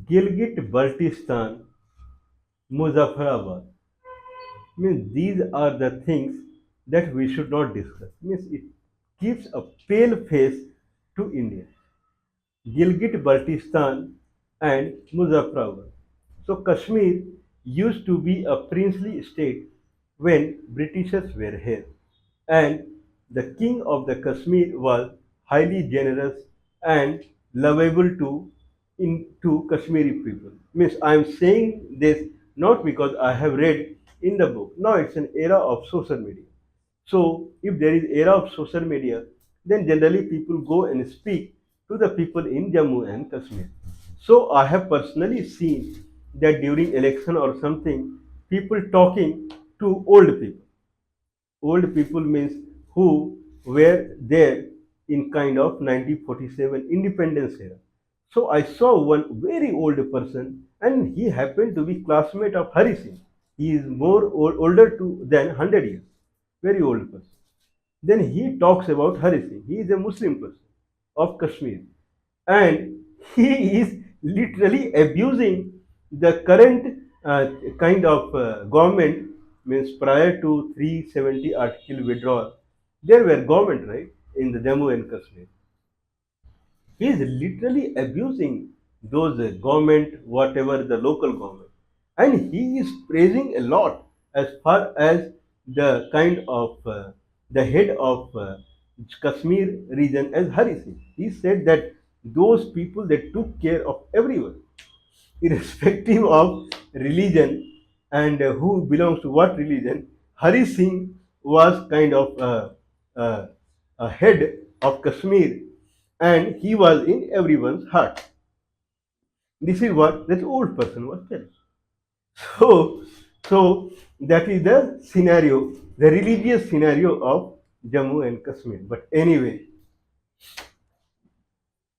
Gilgit, Baltistan, Muzaffarabad. Means these are the things that we should not discuss. Means it gives a pale face to India. Gilgit, Baltistan, and Muzaffarabad. So Kashmir used to be a princely state when Britishers were here, and the king of the Kashmir was highly generous and lovable to Kashmiri people. Means I am saying this not because I have read in the book. No, it's an era of social media. So if there is era of social media, then generally people go and speak to the people in Jammu and Kashmir. So I have personally seen that during election or something, people talking to old people. Old people means who were there in kind of 1947 independence era. So I saw one very old person, and he happened to be classmate of Hari Singh. He is older than 100 years, very old person. Then he talks about Hari Singh. He is a Muslim person of Kashmir, and he is literally abusing the current kind of government. Means prior to 370 article withdrawal, there were government, right, in the Jammu and Kashmir. He is literally abusing those government, whatever the local government, and he is praising a lot as far as the kind of the head of Kashmir region as Hari Singh. He said that those people that took care of everyone, irrespective of religion and who belongs to what religion. Hari Singh was kind of a head of Kashmir, and he was in everyone's heart. This is what that old person was telling. So, so that is the scenario, the religious scenario of Jammu and Kashmir. But anyway,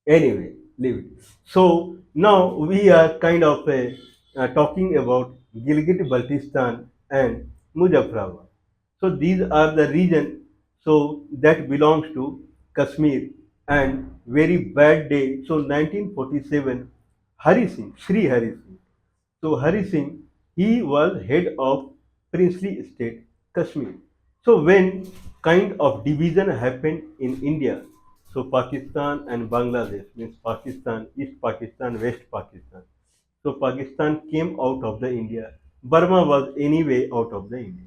leave it. So now we are kind of talking about Gilgit, Baltistan, and Muzaffarabad. So these are the region so that belongs to Kashmir, and very bad day. So 1947, Hari Singh, Sri Hari Singh. So Hari Singh, he was head of princely state Kashmir. So when kind of division happened in India, so Pakistan and Bangladesh means Pakistan, East Pakistan, West Pakistan. So Pakistan came out of the India. Burma was anyway out of the India.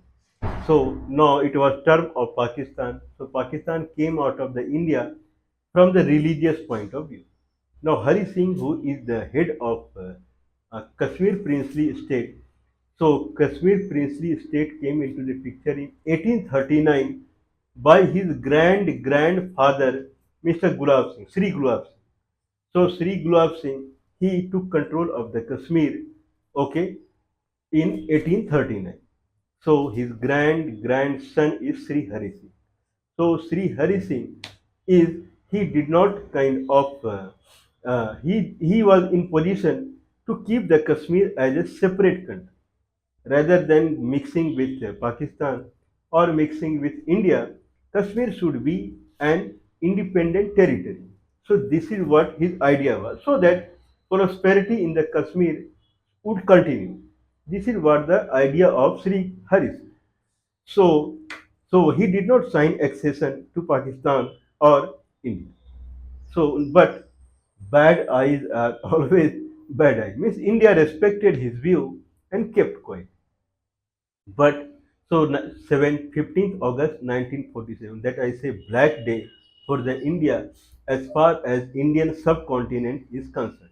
So now it was term of Pakistan. So Pakistan came out of the India from the religious point of view. Now Hari Singh, who is the head of Kashmir Princely State, so Kashmir Princely State came into the picture in 1839 by his grandfather, Mr. Gulab Singh, Sri Gulab Singh. So Sri Gulab Singh, he took control of the Kashmir, okay, in 1839. So his grandson is Sri Hari Singh. So Sri Hari Singh is he did not kind of he was in position to keep the Kashmir as a separate country rather than mixing with Pakistan or mixing with India. Kashmir should be an independent territory. So this is what his idea was, so that prosperity in the Kashmir would continue. This is what the idea of Sri Hari. So, so he did not sign accession to Pakistan or India. So, but bad eyes are always bad eyes. Means India respected his view and kept quiet. But so 15th August 1947, that I say black day for the India as far as Indian subcontinent is concerned.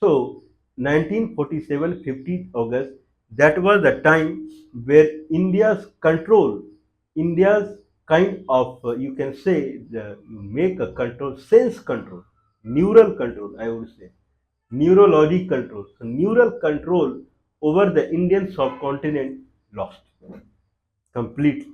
So 1947, 15th August, that was the time where India's control, India's kind of, you can say, make a control, sense control, neural control, I would say, neurology control. So neural control over the Indian subcontinent lost completely.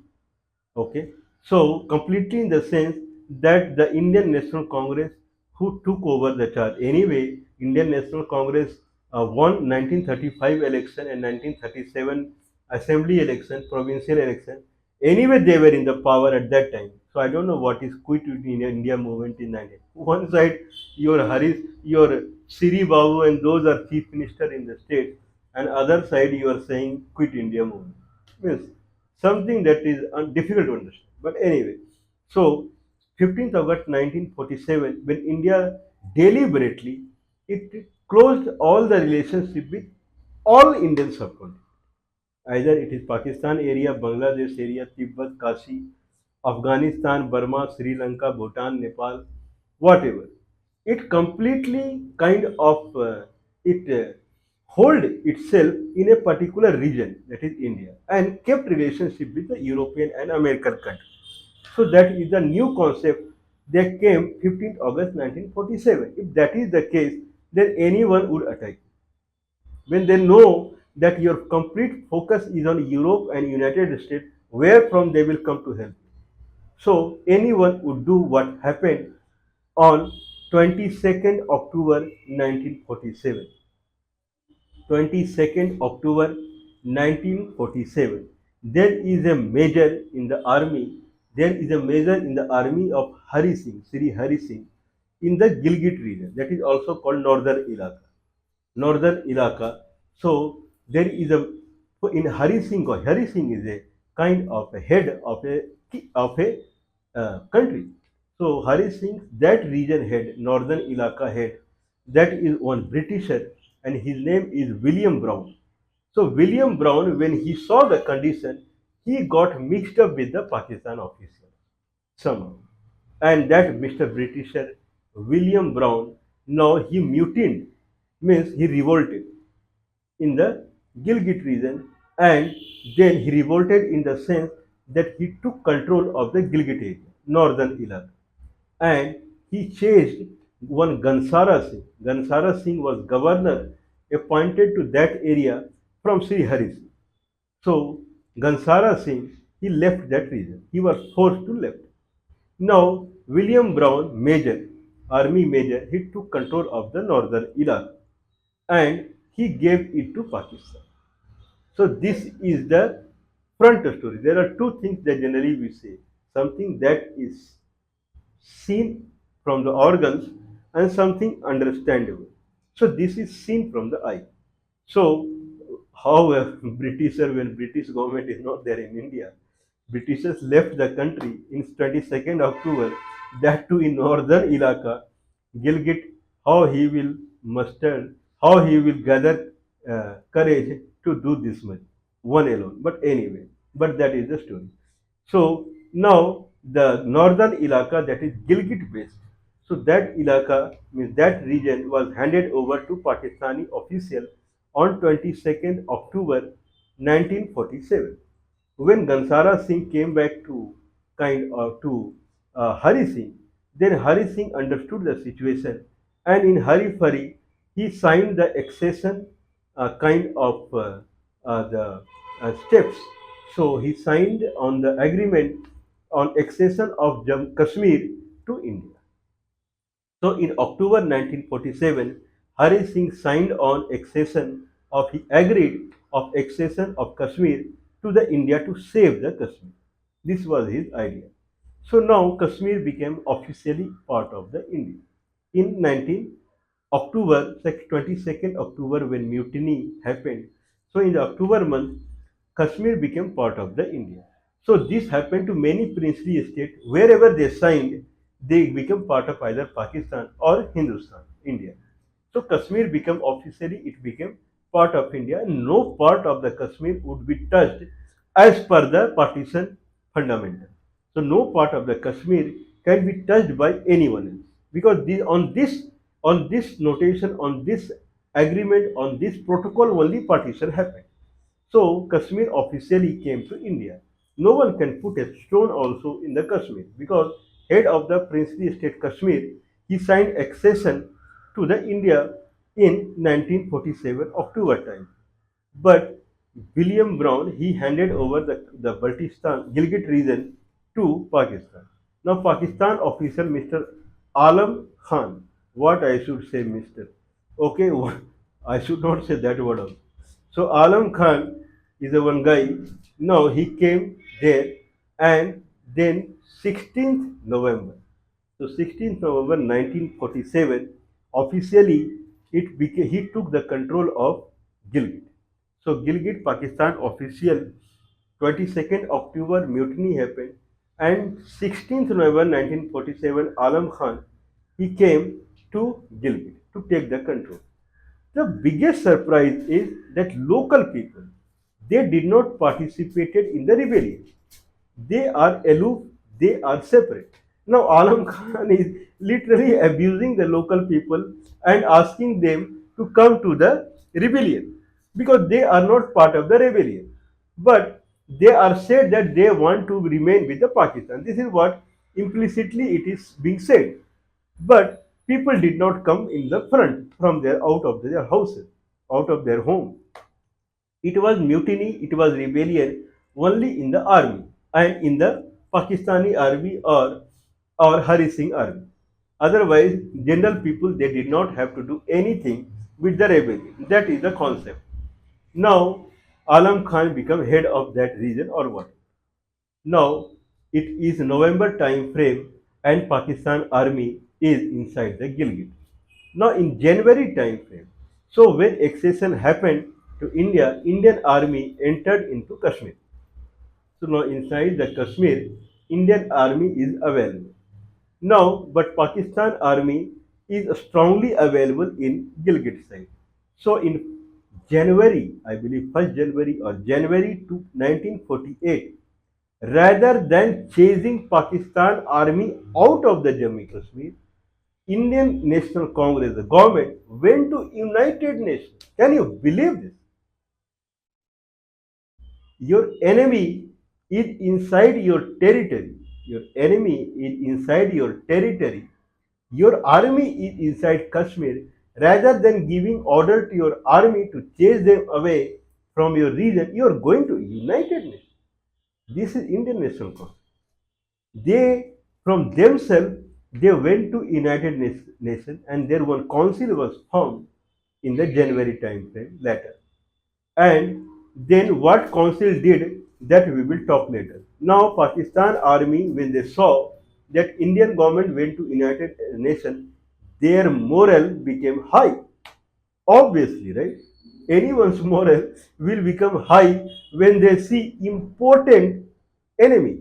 Okay, so completely in the sense that the Indian National Congress who took over the charge. Anyway, Indian National Congress won 1935 election and 1937 assembly election, provincial election. Anyway, they were in the power at that time. So I don't know what is quit in India movement in 19. One side, your Haris, your Siri Babu and those are chief minister in the state, and other side you are saying quit India movement. Means something that is difficult to understand. But anyway, so 15th August 1947, when India deliberately it closed all the relationship with all Indian subcontinent. Either it is Pakistan area, Bangladesh area, Tibet, Kashi, Afghanistan, Burma, Sri Lanka, Bhutan, Nepal, whatever. It completely kind of it hold itself in a particular region, that is India, and kept relationship with the European and American countries. So that is the new concept that came 15th August 1947. If that is the case, then anyone would attack. When they know that your complete focus is on Europe and United States, where from they will come to help. So anyone would do what happened on 22nd October 1947. 22nd October 1947. There is a major in the army. There is a major in the army of Hari Singh, Sri Hari Singh, in the Gilgit region. That is also called Northern Iraq. Northern Iraq. So there is a in Hari Singh, or Hari Singh is a kind of a head of a country. So Hari Singh, that region head, Northern Iraq head, that is one Britisher, and his name is William Brown. So William Brown, when he saw the condition, he got mixed up with the Pakistan officer somehow, and that Mr. Britisher William Brown, now he mutinied, means he revolted in the Gilgit region, and then he revolted in the sense that he took control of the Gilgit area, northern Iraq, and he chased one Gansara Singh. Gansara Singh was governor appointed to that area from Sri Hari Singh. So Gansara Singh, he left that region. He was forced to left. Now William Brown, major, army major, he took control of the northern Iraq and he gave it to Pakistan. So this is the front story. There are two things that generally we say. Something that is seen from the organs and something understandable. So this is seen from the eye. So how a Britisher, when British government is not there in India, Britishers left the country in 22nd October, that too in northern Iraq, Gilgit, how he will muster, how he will gather courage to do this much, one alone. But anyway, but that is the story. So now the northern Ilaka, that is Gilgit based. So that Ilaka means that region was handed over to Pakistani official on 22nd October 1947. When Gansara Singh came back to kind of to Hari Singh, then Hari Singh understood the situation, and in hurry furry he signed the accession kind of the steps. So he signed on the agreement on accession of Kashmir to India. So in October 1947, Hari Singh signed on accession of he agreed of accession of Kashmir to the India to save the Kashmir. This was his idea. So now Kashmir became officially part of the India. In 19 October, 22nd October, when mutiny happened, so in the October month, Kashmir became part of the India. So this happened to many princely states. Wherever they signed, they became part of either Pakistan or Hindustan, India. So Kashmir became officially, it became part of India, and no part of the Kashmir would be touched as per the partition fundamental. So no part of the Kashmir can be touched by anyone else, because on this notation, on this agreement, on this protocol only partition happened. So Kashmir officially came to India. No one can put a stone also in the Kashmir, because head of the princely state Kashmir, he signed accession to the India in 1947 October time. But William Brown, he handed over the Baltistan Gilgit region to Pakistan. Now Pakistan official Mr. Alam Khan, what I should say Mr. Okay, I should not say that word also. So Alam Khan is a one guy. Now he came there, and then 16th November. So 16th November 1947, officially he took the control of Gilgit. So Gilgit, Pakistan official 22nd October mutiny happened, and 16th November 1947 Alam Khan he came to Gilgit to take the control. The biggest surprise is that local people, they did not participated in the rebellion. They are aloof, they are separate. Now Alam Khan is literally abusing the local people and asking them to come to the rebellion because they are not part of the rebellion. But they are said that they want to remain with the Pakistan. This is what implicitly it is being said. But people did not come in the front from their out of their houses, out of their home. It was mutiny, it was rebellion only in the army and in the Pakistani army or Hari Singh army. Otherwise, general people they did not have to do anything with the rebellion. That is the concept. Now, Alam Khan became head of that region or what? Now, it is November time frame and Pakistan army is inside the Gilgit. Now, in January time frame, so when accession happened to India, Indian army entered into Kashmir. So now inside the Kashmir, Indian army is available. Now, but Pakistan army is strongly available in Gilgit side. So in January, I believe 1st January or January to 1948, rather than chasing Pakistan army out of the Jammu Kashmir, Indian National Congress, the government, went to United Nations. Can you believe this? Your enemy is inside your territory. Your enemy is inside your territory. Your army is inside Kashmir. Rather than giving order to your army to chase them away from your region, you are going to United Nations. This is Indian National Congress. They, from themselves, they went to United Nations and their one council was formed in the January time frame later. And then what council did, that we will talk later. Now Pakistan army, when they saw that Indian government went to United Nations, their morale became high. Obviously, right? Anyone's morale will become high when they see important enemy,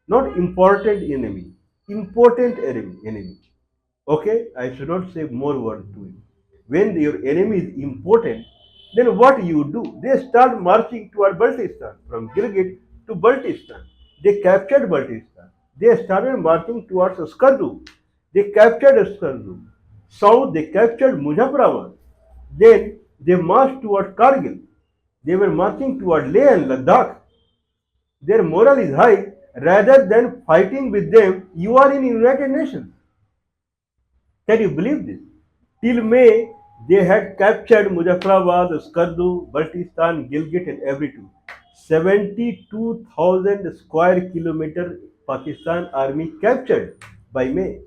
not important enemy, important enemy. Okay, I should not say more words to it. When your enemy is important, then what you do? They start marching toward Baltistan, from Gilgit to Baltistan. They captured Baltistan. They started marching towards Skardu. They captured Skardu. South, they captured Muzaffarabad. Then they marched toward Kargil. They were marching toward Leh and Ladakh. Their morale is high. Rather than fighting with them, you are in United Nations. Can you believe this? Till May, they had captured Muzaffarabad, Skardu, Baltistan, Gilgit, and everything. 72,000 square kilometer Pakistan army captured by May.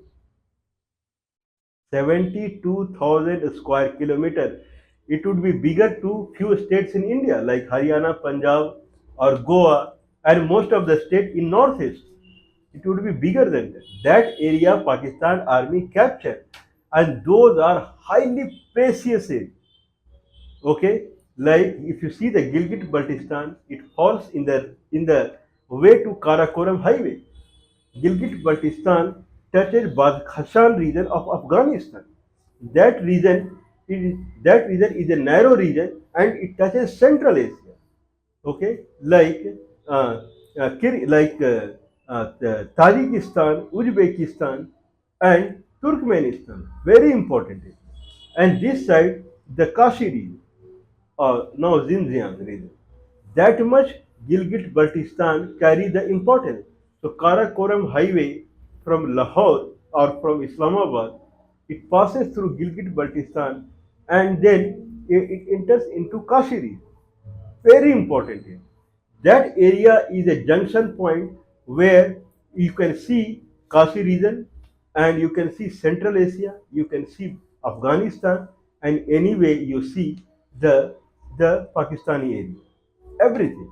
72,000 square kilometer. It would be bigger to few states in India like Haryana, Punjab, or Goa, and most of the state in northeast. It would be bigger than that. That area Pakistan army captured, and those are highly precious areas. Okay, like if you see the Gilgit Baltistan, it falls in the way to Karakoram highway. Gilgit Baltistan touches Badkhashan region of Afghanistan. That region that region is a narrow region and it touches Central Asia. Okay, like uh, Tajikistan, Uzbekistan, and Turkmenistan. Very important. And this side, the Kashi region, or now Xinjiang region. That much Gilgit Baltistan carry the importance. So Karakoram highway from Lahore or from Islamabad, it passes through Gilgit Baltistan and then it enters into Kashi region. Very important here. That area is a junction point where you can see Kashi region and you can see Central Asia, you can see Afghanistan, and anyway you see the the Pakistani area. Everything.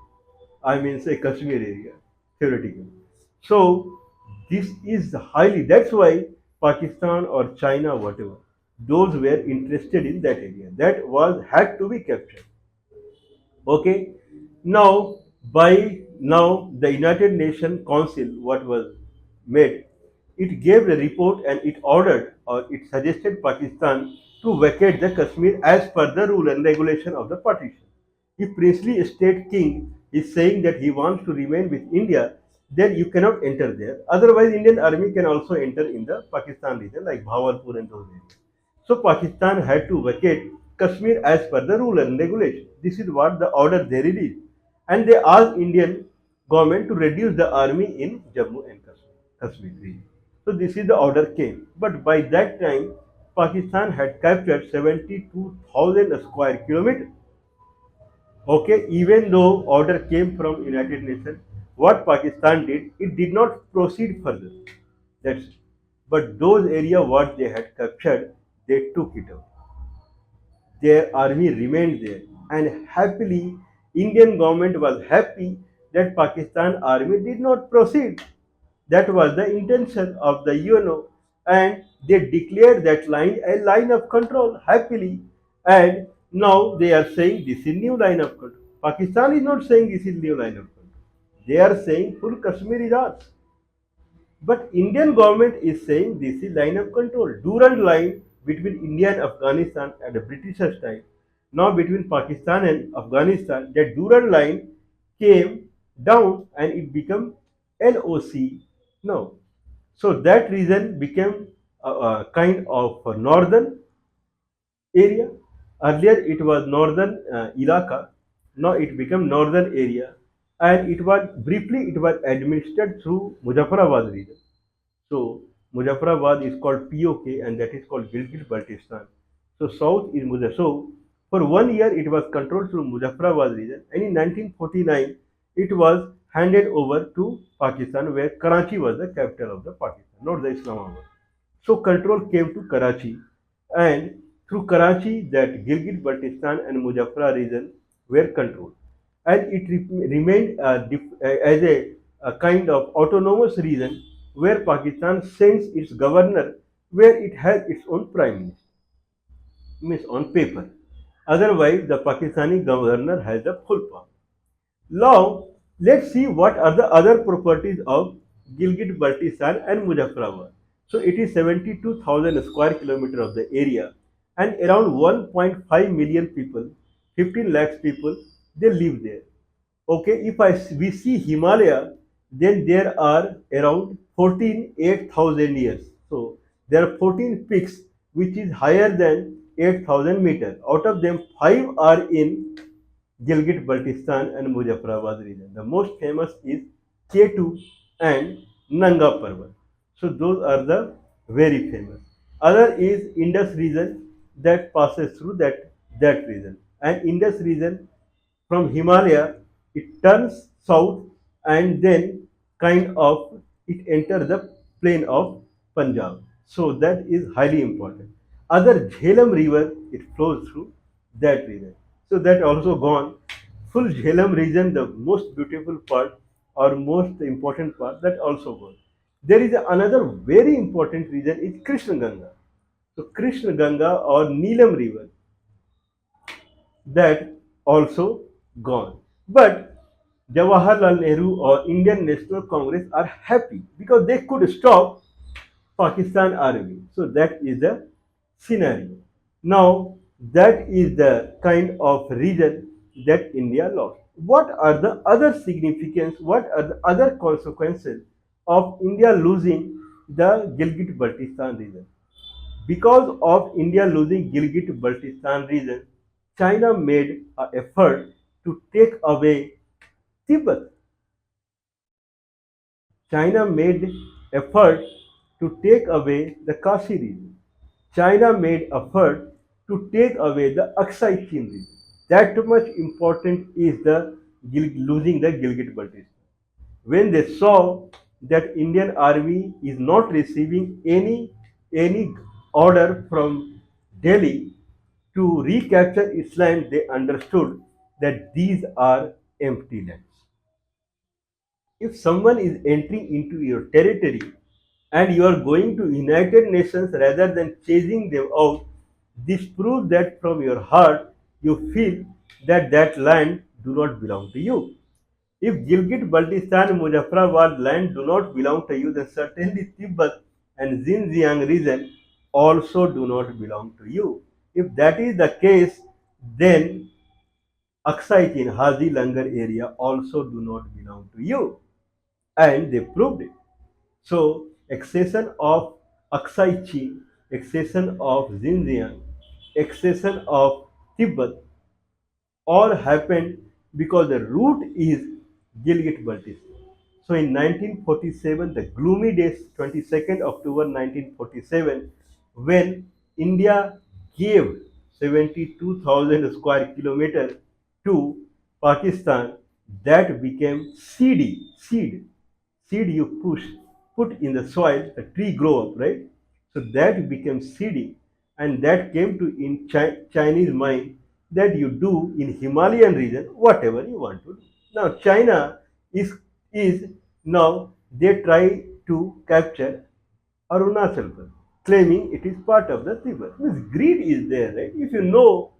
I mean say Kashmir area, theoretically. So this is highly, that's why Pakistan or China, whatever, those were interested in that area. That was had to be captured. Okay. Now, by now, the United Nations Council, what was made, it gave a report and it ordered or it suggested Pakistan to vacate the Kashmir as per the rule and regulation of the partition. If princely state king is saying that he wants to remain with India, then you cannot enter there. Otherwise, Indian army can also enter in the Pakistan region like Bhawarpur and those areas. So Pakistan had to vacate Kashmir as per the rule and regulation. This is what the order they released. And they asked Indian government to reduce the army in Jammu and Kashmir region. So this is the order came. But by that time, Pakistan had captured 72,000 square kilometers. Okay, even though order came from United Nations, what Pakistan did, it did not proceed further. That's it. But those area what they had captured, they took it out. Their army remained there, and happily, Indian government was happy that Pakistan army did not proceed. That was the intention of the UNO, and they declared that line a line of control happily. And now they are saying this is new line of control. Pakistan is not saying this is new line of control. They are saying full Kashmir is ours. But Indian government is saying this is line of control. Durand line between India and Afghanistan at the Britishers time. Now between Pakistan and Afghanistan, that Durand line came down and it became LOC now. So that region became a kind of a northern area. Earlier it was northern Iraq. Now it became northern area, and it was briefly it was administered through Muzaffarabad region. So Muzaffarabad is called POK and that is called Gilgit Baltistan. So south is Muzaffarabad. So for 1 year it was controlled through Muzaffarabad region, and in 1949 it was handed over to Pakistan, where Karachi was the capital of the Pakistan, not the Islamabad. So control came to Karachi, and through Karachi that Gilgit Baltistan and Muzaffarabad region were controlled, and it remained as a kind of autonomous region where Pakistan sends its governor, where it has its own prime minister, means on paper. Otherwise, the Pakistani governor has the full power. Now, let's see what are the other properties of Gilgit Baltistan and Muzaffarabad. So, it is 72,000 square kilometer of the area, and around 1.5 million people, 15 lakhs people, they live there. Okay, if we see Himalaya, then there are around 14 8,000 years. So there are 14 peaks which is higher than 8,000 meters. Out of them, 5 are in Gilgit Baltistan and Muzaffarabad region. The most famous is K2 and Nanga Parvat. So those are the very famous. Other is Indus region that passes through that region, and Indus region from Himalaya it turns south and then kind of it enters the plain of Punjab. So that is highly important. Other Jhelum river it flows through that region. So that also gone. Full Jhelum region, the most beautiful part or most important part, that also gone. There is another very important region is Krishna Ganga. So Krishna Ganga or Neelam river, that also gone. But Jawaharlal Nehru or Indian National Congress are happy because they could stop Pakistan army. So that is the scenario. Now that is the kind of region that India lost. What are the other significance? What are the other consequences of India losing the Gilgit-Baltistan region? Because of India losing Gilgit-Baltistan region, China made an effort to take away Tibet. China made effort to take away the Kashi region. China made effort to take away the Aksai Chin region. That much important is the losing the Gilgit-Baltistan. When they saw that Indian army is not receiving any order from Delhi to recapture its land, they understood that these are empty lands. If someone is entering into your territory and you are going to United Nations rather than chasing them out, This proves that from your heart you feel that that land do not belong to you. If Gilgit, Baltistan, Muzaffarabad land do not belong to you, then certainly Tibet and Xinjiang region also do not belong to you. If that is the case, then Aksai Hazi Langar area also do not belong to you. And they proved it. So, accession of Aksai Chin, accession of Xinjiang, accession of Tibet all happened because the root is Gilgit Baltistan. So in 1947, the gloomy days, 22nd October 1947, when India gave 72,000 square kilometers to Pakistan, that became seed you put in the soil, the tree grow up, right? So that became seeding, and that came to in Chinese mind that you do in Himalayan region whatever you want to do. Now China is now they try to capture Arunachal Pradesh, claiming it is part of the Tibet. Means greed is there, right? If you know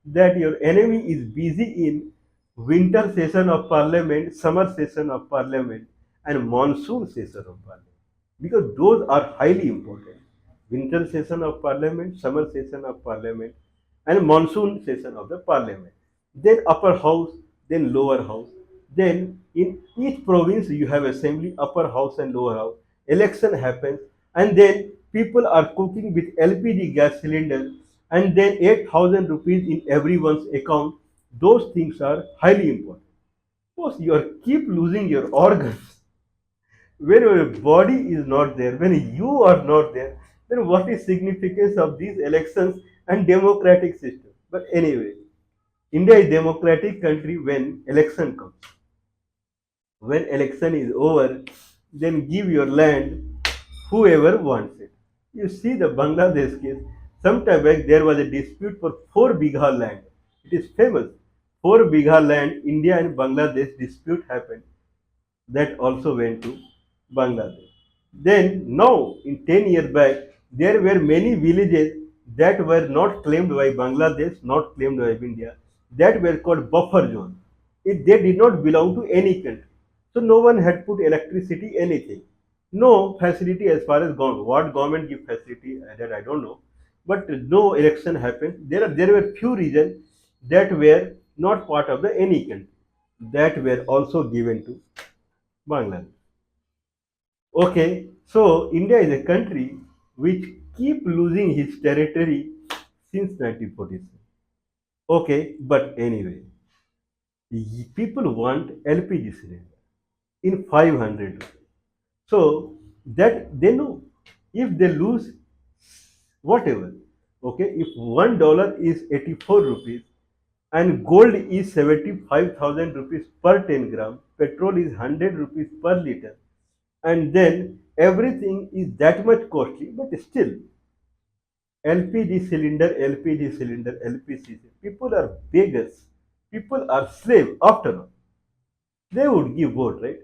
that your enemy is busy in winter session of parliament, summer session of parliament, and monsoon session of parliament, because those are highly important. Winter session of parliament, summer session of parliament, and monsoon session of the parliament. Then upper house, then lower house. Then in each province you have assembly, upper house and lower house. Election happens, and then people are cooking with LPG gas cylinder, and then 8,000 rupees in everyone's account. Those things are highly important. Suppose you are keep losing your organs when your body is not there, when you are not there, then what is significance of these elections and democratic system? But anyway, India is democratic country when election comes. When election is over, then give your land whoever wants it. You see the Bangladesh case. Some time back there was a dispute for 4 bigha land. It is famous. 4 bigha land, India and Bangladesh dispute happened. That also went to Bangladesh. Then now, in 10 years back, there were many villages that were not claimed by Bangladesh, not claimed by India, that were called buffer zone. They did not belong to any country. So no one had put electricity, anything. No facility as far as government. What government give facility, that I don't know. But no election happened. There were few regions that were not part of the any country that were also given to Bangladesh. Okay, so India is a country which keep losing his territory since 1947. Okay, but anyway, people want LPG cylinder in 500 rupees. So that they know if they lose whatever, okay, if $1 is 84 rupees and gold is 75,000 rupees per 10 gram, petrol is 100 rupees per liter, and then everything is that much costly, but still LPG cylinder, LPG cylinder, LPG cylinder. People are beggars. People are slave after all. They would give vote, right?